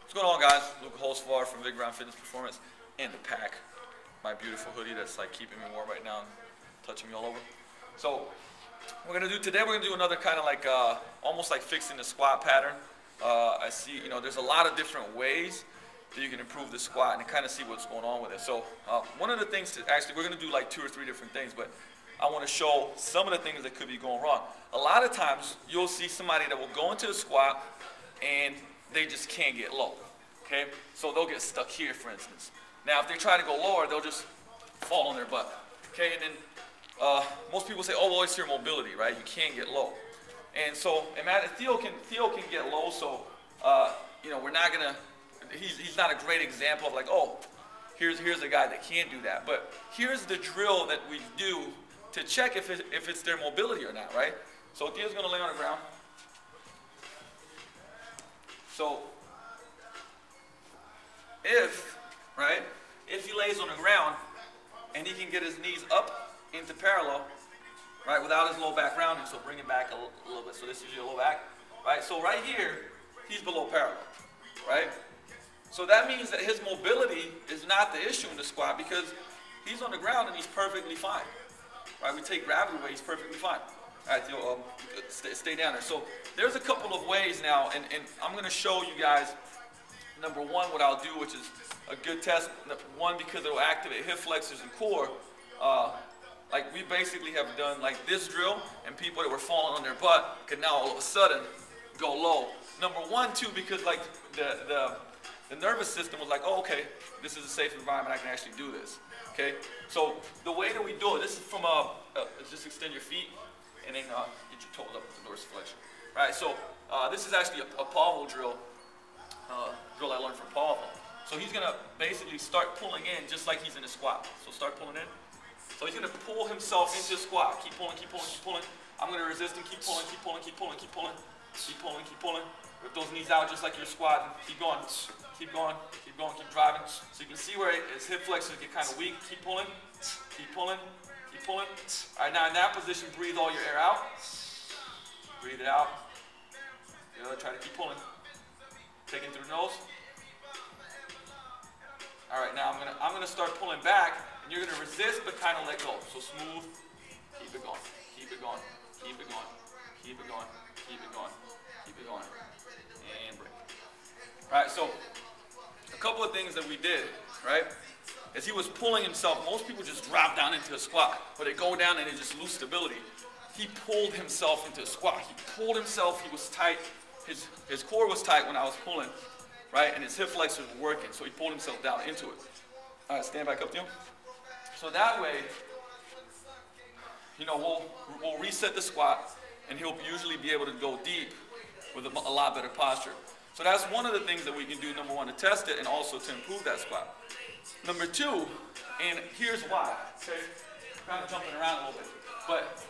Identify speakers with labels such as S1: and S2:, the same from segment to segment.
S1: What's going on, guys? Luke Holsvar from Big Round Fitness Performance and the pack. My beautiful hoodie that's like keeping me warm right now and touching me all over. So we're gonna do today. We're gonna do another kind of like almost like fixing the squat pattern. I see, there's a lot of different ways that you can improve the squat and kind of see what's going on with it. So one of the things to actually, we're gonna do like 2 or 3 different things, but I want to show some of the things that could be going wrong. A lot of times you'll see somebody that will go into the squat and they just can't get low, okay? So they'll get stuck here, for instance. Now, if they try to go lower, they'll just fall on their butt, okay? And then most people say, oh, well, it's your mobility, right? You can't get low. And so, Theo can get low, so, we're not gonna, he's not a great example of like, oh, here's a guy that can't do that. But here's the drill that we do to check if it's their mobility or not, right? So Theo's gonna lay on the ground. So if he lays on the ground and he can get his knees up into parallel, right, without his low back rounding, so bring it back a little bit, so this is your low back, right? So right here, he's below parallel, right? So that means that his mobility is not the issue in the squat because he's on the ground and he's perfectly fine, right? We take gravity away, he's perfectly fine. All right, Theo, stay down there. So there's a couple of ways now, and I'm gonna show you guys, number one, what I'll do, which is a good test. One, because it'll activate hip flexors and core. Like we basically have done like this drill, and people that were falling on their butt could now all of a sudden go low. Number one, too, because like the nervous system was like, oh, okay, this is a safe environment, I can actually do this, okay? So the way that we do it, this is from just extend your feet, and then get your toes up with the dorsiflexion. Right, so this is actually a Pavel drill I learned from Pavel. So he's gonna basically start pulling in just like he's in a squat. So start pulling in. So he's gonna pull himself into a squat. Keep pulling, keep pulling, keep pulling. I'm gonna resist and keep pulling, keep pulling, keep pulling, keep pulling, keep pulling, keep pulling. Rip those knees out just like you're squatting. Keep going, keep going, keep going, keep driving. So you can see where his hip flexors get kind of weak. Keep pulling, keep pulling, keep pulling. All right, now in that position, breathe all your air out. Breathe it out. Good, try to keep pulling. Take it through the nose. All right, now I'm gonna start pulling back, and you're gonna resist but kind of let go. So smooth. Keep it going. Keep it going. Keep it going. Keep it going. Keep it going. Keep it going. And break. All right, so a couple of things that we did, right? As he was pulling himself, most people just drop down into a squat, but they go down and they just lose stability. He pulled himself into a squat. He pulled himself. He was tight. His core was tight when I was pulling, right? And his hip flexors were working, so he pulled himself down into it. All right, stand back up, Theo. So that way, we'll reset the squat, and he'll usually be able to go deep with a lot better posture. So that's one of the things that we can do, number one, to test it and also to improve that squat. Number two, and here's why, okay? Kind of jumping around a little bit, but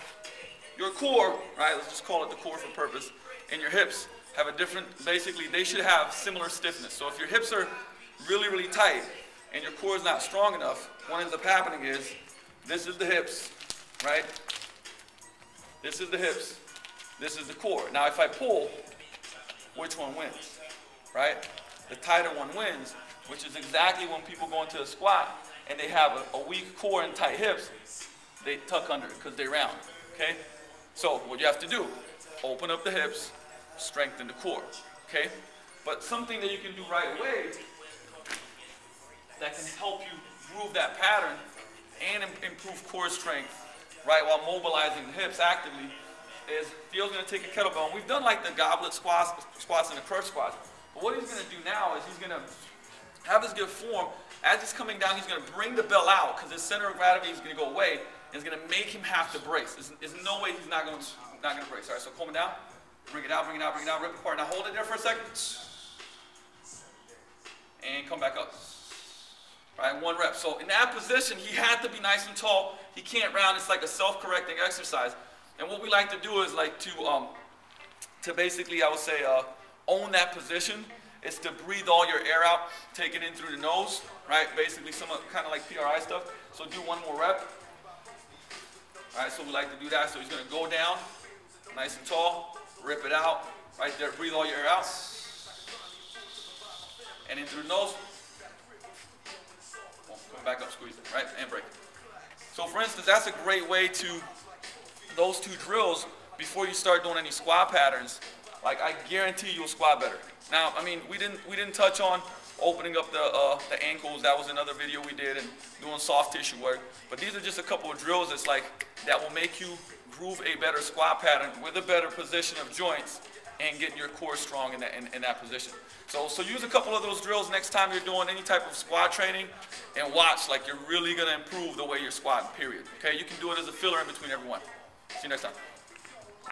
S1: your core, right, let's just call it the core for purpose, and your hips have a different, basically they should have similar stiffness. So if your hips are really, really tight and your core is not strong enough, what ends up happening is, this is the hips, right? This is the hips, this is the core. Now if I pull, which one wins, right? The tighter one wins, which is exactly when people go into a squat and they have a weak core and tight hips, they tuck under because they round, okay? So what you have to do, open up the hips, strengthen the core, okay? But something that you can do right away that can help you improve that pattern and improve core strength, right, while mobilizing the hips actively is Theo's gonna take a kettlebell. And we've done like the goblet squats and the crutch squats. But what he's gonna do now is he's gonna have his good form. As he's coming down, he's gonna bring the bell out because his center of gravity is gonna go away and it's gonna make him have to brace. There's no way he's not gonna brace. All right, so coming down. Bring it out, bring it out, bring it out, rip it apart. Now hold it there for a second. And come back up. All right, 1 rep. So in that position, he had to be nice and tall. He can't round. It's like a self-correcting exercise. And what we like to do is like to basically, I would say, own that position. Is to breathe all your air out, take it in through the nose, right? Basically some kind of like PRI stuff. So do 1 more rep. All right, so we like to do that. So he's gonna go down, nice and tall. Rip it out, right there, breathe all your air out. and in through the nose. Come back up, squeeze it, right? And break. So for instance, that's a great way to, those two drills, before you start doing any squat patterns, like I guarantee you'll squat better. Now, I mean, we didn't touch on opening up the ankles. That was another video we did, and doing soft tissue work. But these are just a couple of drills that's like, that will make you groove a better squat pattern with a better position of joints and getting your core strong in that position. So use a couple of those drills next time you're doing any type of squat training, and watch, like you're really gonna improve the way you're squatting, period. Okay, you can do it as a filler in between every one. See you next time.